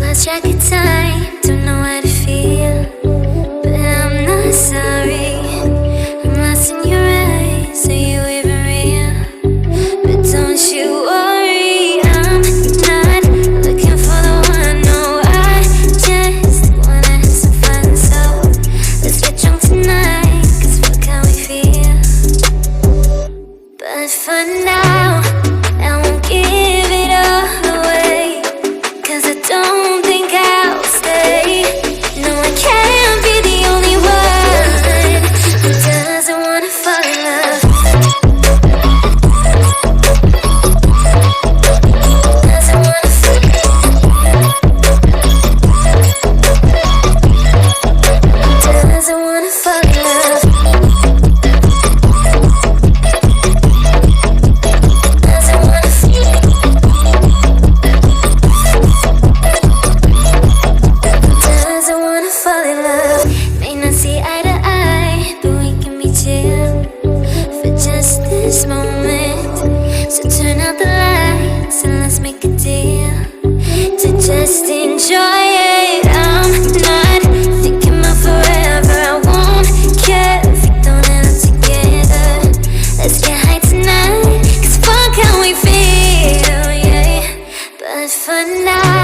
lost track of time, don't know how to feel, but I'm not sorry. I'm lost in your eyes, are you even real? But don't you worry, I'm not looking for the one. No, I just wanna have some fun. So let's get drunk tonight, 'cause fuck how we feel. But for now, I won't give it all away, 'cause I don't think I'll stay. No, I can't be the only one who doesn't wanna fall in love. Doesn't wanna fall in love. Doesn't wanna fall in love. Doesn't wanna feel. Doesn't wanna fall in love. May not see eye to eye, but we can be chill for just this moment. So turn out the lights and let's make a deal to just enjoy it. I'm not thinking about forever. I won't care if we don't end up together. Let's get high tonight, 'cause fuck how we feel, yeah. But for now,